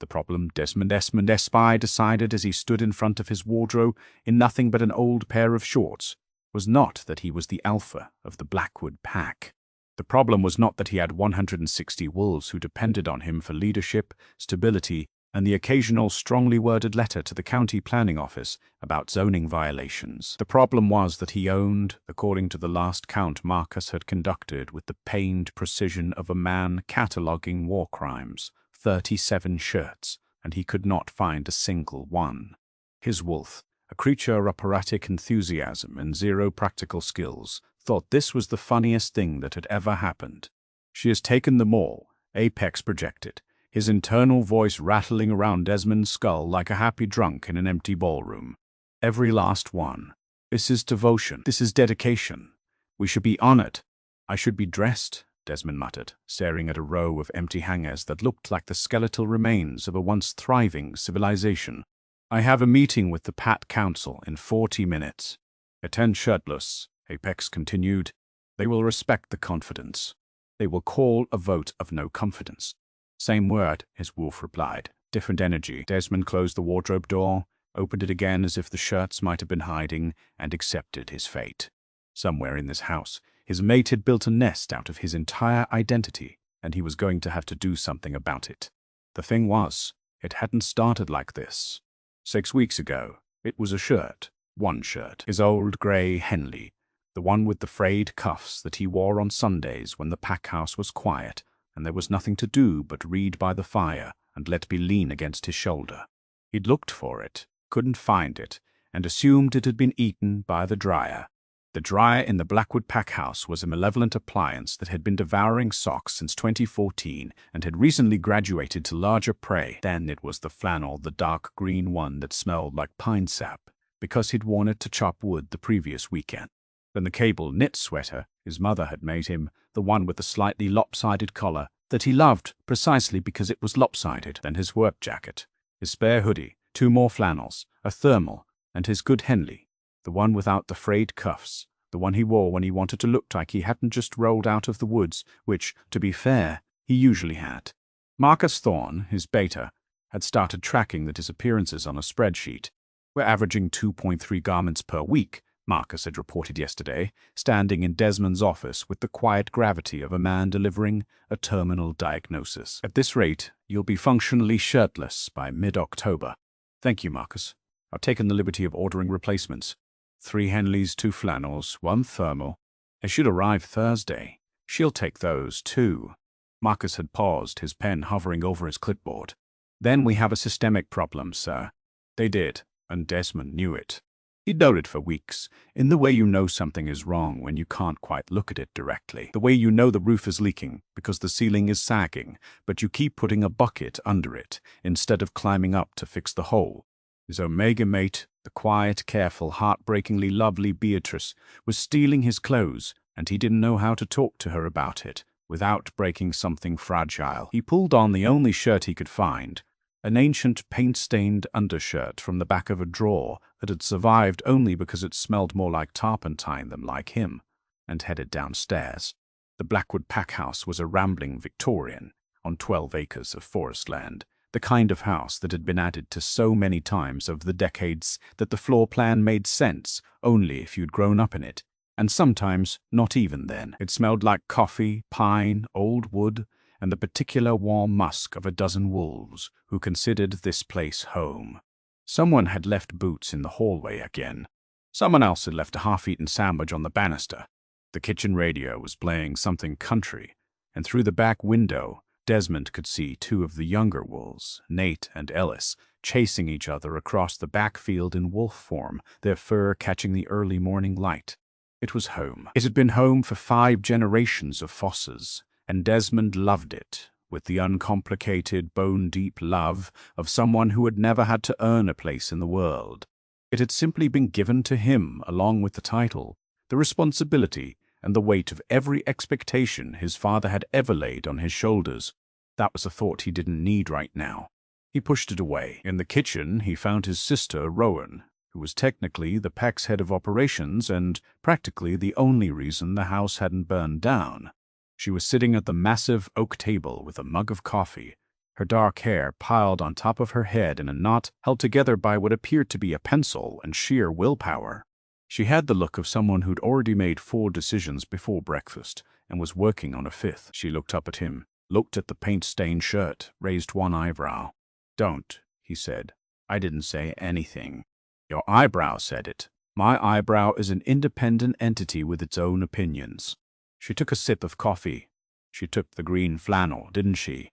The problem, Desmond Espy decided as he stood in front of his wardrobe in nothing but an old pair of shorts, was not that he was the alpha of the Blackwood pack. The problem was not that he had 160 wolves who depended on him for leadership, stability, and the occasional strongly worded letter to the county planning office about zoning violations. The problem was that he owned, according to the last count Marcus had conducted with the pained precision of a man cataloguing war crimes, 37 shirts, and he could not find a single one. His wolf, a creature of operatic enthusiasm and zero practical skills, thought this was the funniest thing that had ever happened. "She has taken them all," Apex projected, his internal voice rattling around Desmond's skull like a happy drunk in an empty ballroom. "Every last one. This is devotion. This is dedication. We should be honored. I should be dressed," Desmond muttered, staring at a row of empty hangars that looked like the skeletal remains of a once thriving civilization. "I have a meeting with the Pat Council in 40 minutes. Attend shirtless," Apex continued. "They will respect the confidence. They will call a vote of no confidence." "Same word," his wolf replied. "Different energy." Desmond closed the wardrobe door, opened it again as if the shirts might have been hiding, and accepted his fate. Somewhere in this house, his mate had built a nest out of his entire identity, and he was going to have to do something about it. The thing was, it hadn't started like this. 6 weeks ago, it was a shirt. One shirt. His old grey Henley, the one with the frayed cuffs that he wore on Sundays when the pack house was quiet, and there was nothing to do but read by the fire and let me lean against his shoulder. He'd looked for it, couldn't find it, and assumed it had been eaten by the dryer. The dryer in the Blackwood pack house was a malevolent appliance that had been devouring socks since 2014 and had recently graduated to larger prey. Then it was the flannel, the dark green one that smelled like pine sap, because he'd worn it to chop wood the previous weekend. Then the cable knit sweater his mother had made him, the one with the slightly lopsided collar that he loved precisely because it was lopsided. Then his work jacket, his spare hoodie, 2 more flannels, a thermal, and his good Henley, the one without the frayed cuffs, the one he wore when he wanted to look like he hadn't just rolled out of the woods, which, to be fair, he usually had. Marcus Thorne, his beta, had started tracking the disappearances on a spreadsheet. "We're averaging 2.3 garments per week," Marcus had reported yesterday, standing in Desmond's office with the quiet gravity of a man delivering a terminal diagnosis. "At this rate, you'll be functionally shirtless by mid-October." "Thank you, Marcus. I've taken the liberty of ordering replacements. 3 Henleys, 2 flannels, 1 thermal. They should arrive Thursday. She'll take those, too." Marcus had paused, his pen hovering over his clipboard. "Then we have a systemic problem, sir." They did, and Desmond knew it. He'd known it for weeks, in the way you know something is wrong when you can't quite look at it directly. The way you know the roof is leaking because the ceiling is sagging, but you keep putting a bucket under it instead of climbing up to fix the hole. His Omega mate, the quiet, careful, heartbreakingly lovely Beatrice, was stealing his clothes, and he didn't know how to talk to her about it without breaking something fragile. He pulled on the only shirt he could find, an ancient paint-stained undershirt from the back of a drawer that had survived only because it smelled more like turpentine than like him, and headed downstairs. The Blackwood pack house was a rambling Victorian on 12 acres of forest land, the kind of house that had been added to so many times over the decades that the floor plan made sense only if you'd grown up in it, and sometimes not even then. It smelled like coffee, pine, old wood, and the particular warm musk of a dozen wolves who considered this place home. Someone had left boots in the hallway again. Someone else had left a half-eaten sandwich on the banister. The kitchen radio was playing something country, and through the back window, Desmond could see 2 of the younger wolves, Nate and Ellis, chasing each other across the backfield in wolf form, their fur catching the early morning light. It was home. It had been home for 5 generations of Fosses, and Desmond loved it, with the uncomplicated, bone-deep love of someone who had never had to earn a place in the world. It had simply been given to him, along with the title, the responsibility, and the weight of every expectation his father had ever laid on his shoulders. That was a thought he didn't need right now. He pushed it away. In the kitchen, he found his sister, Rowan, who was technically the pack's head of operations and practically the only reason the house hadn't burned down. She was sitting at the massive oak table with a mug of coffee, her dark hair piled on top of her head in a knot held together by what appeared to be a pencil and sheer willpower. She had the look of someone who'd already made 4 decisions before breakfast and was working on a 5th. She looked up at him, looked at the paint-stained shirt, raised one eyebrow. "Don't," he said. "I didn't say anything. Your eyebrow said it. My eyebrow is an independent entity with its own opinions." She took a sip of coffee. "She took the green flannel, didn't she?"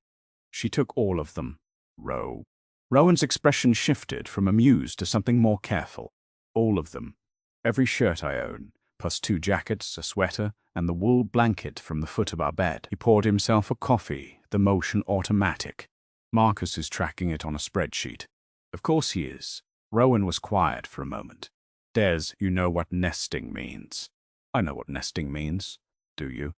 "She took all of them, Rowan's expression shifted from amused to something more careful. "All of them. Every shirt I own, plus 2 jackets, a sweater, and the wool blanket from the foot of our bed." He poured himself a coffee, the motion automatic. "Marcus is tracking it on a spreadsheet." "Of course he is." Rowan was quiet for a moment. "Des, you know what nesting means." "I know what nesting means. Do you?"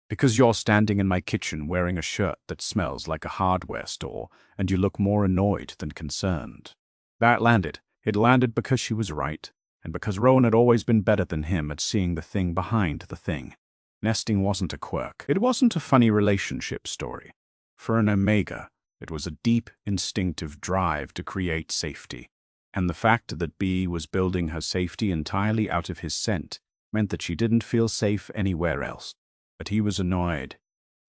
"Because you're standing in my kitchen wearing a shirt that smells like a hardware store, and you look more annoyed than concerned." That landed. It landed because she was right, and because Rowan had always been better than him at seeing the thing behind the thing. Nesting wasn't a quirk. It wasn't a funny relationship story. For an Omega, it was a deep, instinctive drive to create safety. And the fact that Bee was building her safety entirely out of his scent meant that she didn't feel safe anywhere else. But he was annoyed.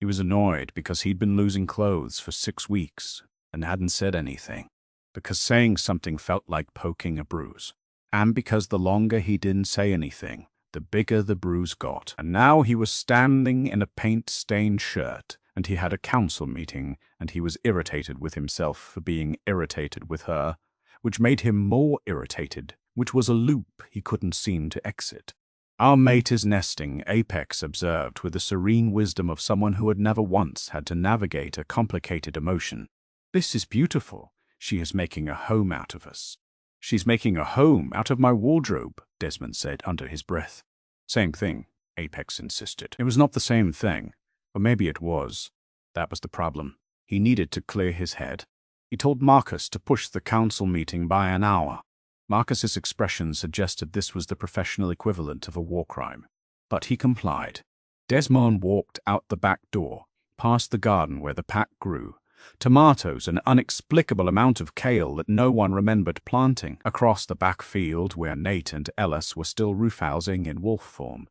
He was annoyed because he'd been losing clothes for 6 weeks and hadn't said anything. Because saying something felt like poking a bruise. And because the longer he didn't say anything, the bigger the bruise got. And now he was standing in a paint-stained shirt, and he had a council meeting, and he was irritated with himself for being irritated with her, which made him more irritated, which was a loop he couldn't seem to exit. "Our mate is nesting," Apex observed with the serene wisdom of someone who had never once had to navigate a complicated emotion. "This is beautiful. She is making a home out of us." "She's making a home out of my wardrobe," Desmond said under his breath. "Same thing," Apex insisted. It was not the same thing, or maybe it was. That was the problem. He needed to clear his head. He told Marcus to push the council meeting by an hour. Marcus's expression suggested this was the professional equivalent of a war crime. But he complied. Desmond walked out the back door, past the garden where the pack grew. Tomatoes, an inexplicable amount of kale that no one remembered planting, across the back field where Nate and Ellis were still roughhousing in wolf form.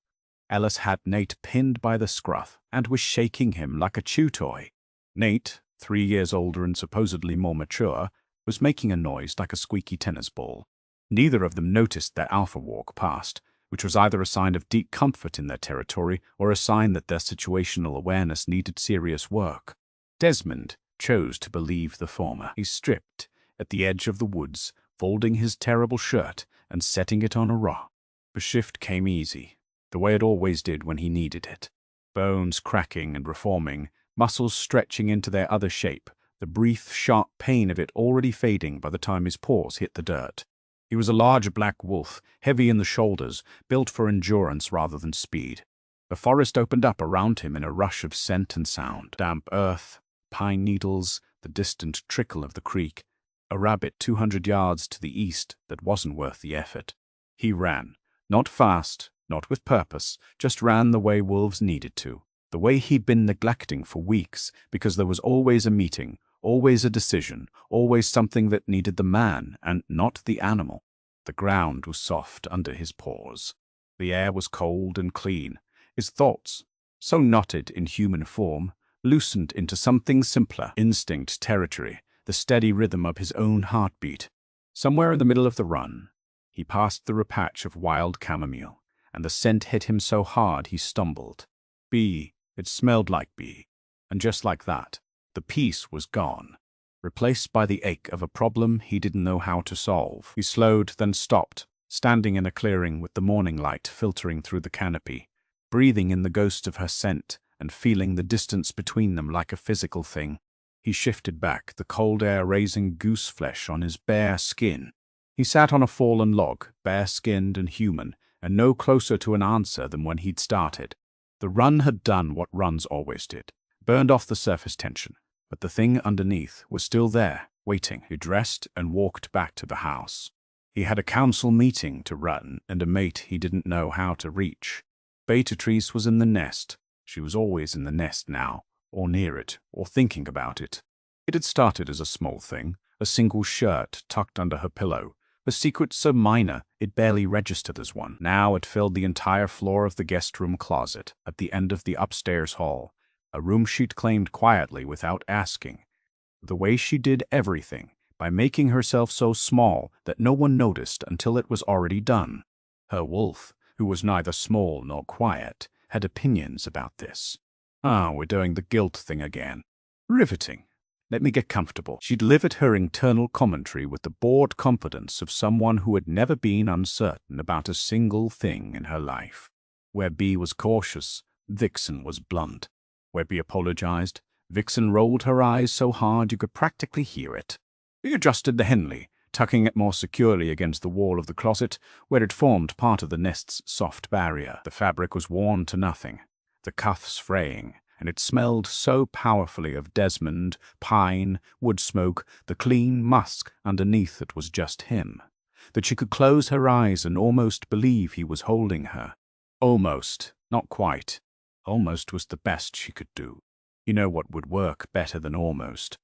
Ellis had Nate pinned by the scruff and was shaking him like a chew toy. Nate, 3 years older and supposedly more mature, was making a noise like a squeaky tennis ball. Neither of them noticed their alpha walk past, which was either a sign of deep comfort in their territory or a sign that their situational awareness needed serious work. Desmond chose to believe the former. He stripped at the edge of the woods, folding his terrible shirt and setting it on a rock. The shift came easy, the way it always did when he needed it. Bones cracking and reforming, muscles stretching into their other shape, the brief, sharp pain of it already fading by the time his paws hit the dirt. He was a large black wolf, heavy in the shoulders, built for endurance rather than speed. The forest opened up around him in a rush of scent and sound. Damp earth, pine needles, the distant trickle of the creek, a rabbit 200 yards to the east that wasn't worth the effort. He ran, not fast, not with purpose, just ran the way wolves needed to, the way he'd been neglecting for weeks because there was always a meeting, always a decision, always something that needed the man and not the animal. The ground was soft under his paws. The air was cold and clean. His thoughts, so knotted in human form, loosened into something simpler, instinct territory, the steady rhythm of his own heartbeat. Somewhere in the middle of the run, he passed through a patch of wild chamomile, and the scent hit him so hard he stumbled. Bee, it smelled like bee. And just like that, the peace was gone, replaced by the ache of a problem he didn't know how to solve. He slowed, then stopped, standing in a clearing with the morning light filtering through the canopy, breathing in the ghost of her scent and feeling the distance between them like a physical thing. He shifted back, the cold air raising goose flesh on his bare skin. He sat on a fallen log, bare-skinned and human, and no closer to an answer than when he'd started. The run had done what runs always did, burned off the surface tension, but the thing underneath was still there, waiting. He dressed and walked back to the house. He had a council meeting to run and a mate he didn't know how to reach. Beatrice was in the nest. She was always in the nest now, or near it, or thinking about it. It had started as a small thing, a single shirt tucked under her pillow, a secret so minor it barely registered as one. Now it filled the entire floor of the guest room closet at the end of the upstairs hall, a room she'd claimed quietly without asking. The way she did everything, by making herself so small that no one noticed until it was already done. Her wolf, who was neither small nor quiet, had opinions about this. We're doing the guilt thing again. Riveting. Let me get comfortable. She delivered her internal commentary with the bored confidence of someone who had never been uncertain about a single thing in her life. Where B was cautious, Vixen was blunt. Where B apologized, Vixen rolled her eyes so hard you could practically hear it. He adjusted the Henley, tucking it more securely against the wall of the closet, where it formed part of the nest's soft barrier. The fabric was worn to nothing, the cuffs fraying, and it smelled so powerfully of Desmond, pine, wood smoke, the clean musk underneath that was just him, that she could close her eyes and almost believe he was holding her. Almost, not quite. Almost was the best she could do. You know what would work better than almost?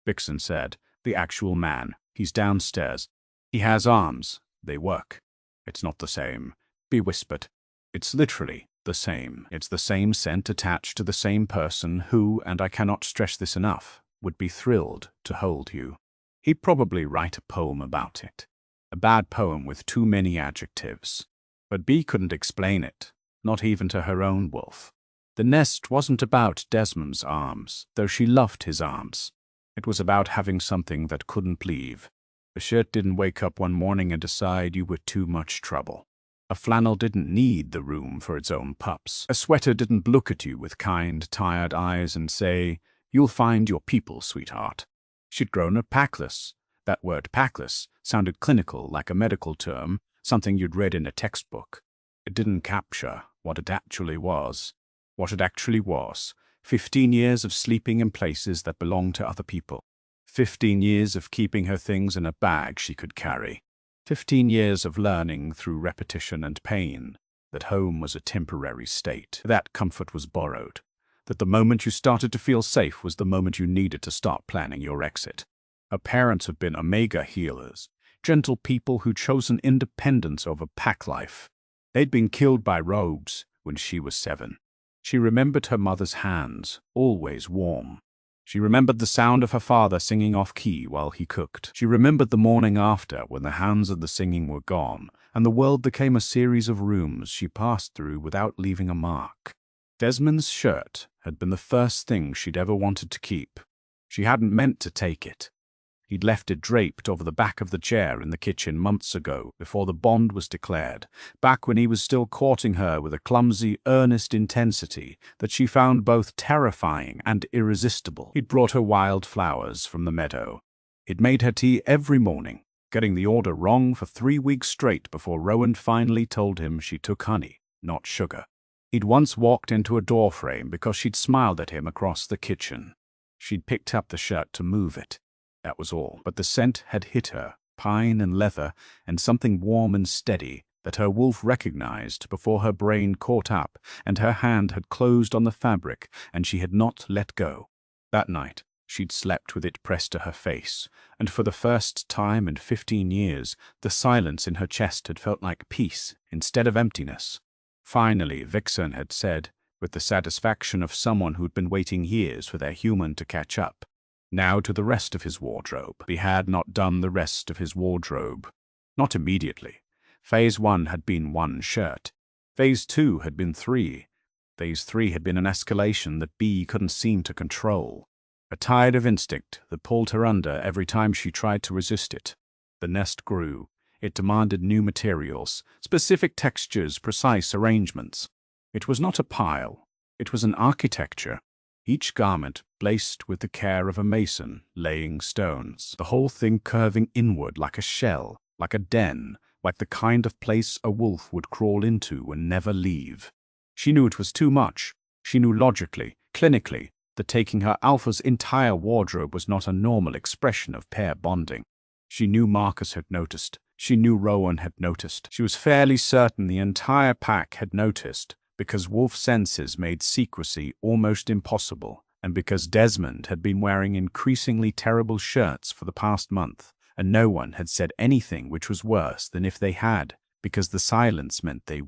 Vixen said. The actual man. He's downstairs. He has arms. They work. It's not the same. B whispered. It's literally the same. It's the same scent attached to the same person who, and I cannot stress this enough, would be thrilled to hold you. He'd probably write a poem about it. A bad poem with too many adjectives. But B couldn't explain it, not even to her own wolf. The nest wasn't about Desmond's arms, though she loved his arms. It was about having something that couldn't leave. A shirt didn't wake up one morning and decide you were too much trouble. A flannel didn't need the room for its own pups. A sweater didn't look at you with kind, tired eyes and say, "You'll find your people, sweetheart." She'd grown up packless. That word packless sounded clinical, like a medical term, something you'd read in a textbook. It didn't capture what it actually was. What it actually was. 15 years of sleeping in places that belonged to other people. 15 years of keeping her things in a bag she could carry. 15 years of learning through repetition and pain that home was a temporary state. That comfort was borrowed. That the moment you started to feel safe was the moment you needed to start planning your exit. Her parents had been Omega healers, gentle people who'd chosen independence over pack life. They'd been killed by rogues when she was 7. She remembered her mother's hands, always warm. She remembered the sound of her father singing off-key while he cooked. She remembered the morning after when the hands of the singing were gone, and the world became a series of rooms she passed through without leaving a mark. Desmond's shirt had been the first thing she'd ever wanted to keep. She hadn't meant to take it. He'd left it draped over the back of the chair in the kitchen months ago, before the bond was declared, back when he was still courting her with a clumsy, earnest intensity that she found both terrifying and irresistible. He'd brought her wild flowers from the meadow. He'd made her tea every morning, getting the order wrong for 3 weeks straight before Rowan finally told him she took honey, not sugar. He'd once walked into a doorframe because she'd smiled at him across the kitchen. She'd picked up the shirt to move it. That was all. But the scent had hit her, pine and leather, and something warm and steady that her wolf recognized before her brain caught up and her hand had closed on the fabric and she had not let go. That night, she'd slept with it pressed to her face, and for the first time in 15 years, the silence in her chest had felt like peace instead of emptiness. Finally, Vixen had said, with the satisfaction of someone who'd been waiting years for their human to catch up, now to the rest of his wardrobe. He had not done the rest of his wardrobe. Not immediately. Phase 1 had been 1 shirt. Phase 2 had been 3. Phase 3 had been an escalation that B couldn't seem to control. A tide of instinct that pulled her under every time she tried to resist it. The nest grew. It demanded new materials, specific textures, precise arrangements. It was not a pile. It was an architecture. Each garment laced with the care of a mason laying stones, the whole thing curving inward like a shell, like a den, like the kind of place a wolf would crawl into and never leave. She knew it was too much. She knew logically, clinically, that taking her alpha's entire wardrobe was not a normal expression of pair bonding. She knew Marcus had noticed. She knew Rowan had noticed. She was fairly certain the entire pack had noticed, because wolf senses made secrecy almost impossible, and because Desmond had been wearing increasingly terrible shirts for the past month, and no one had said anything which was worse than if they had, because the silence meant they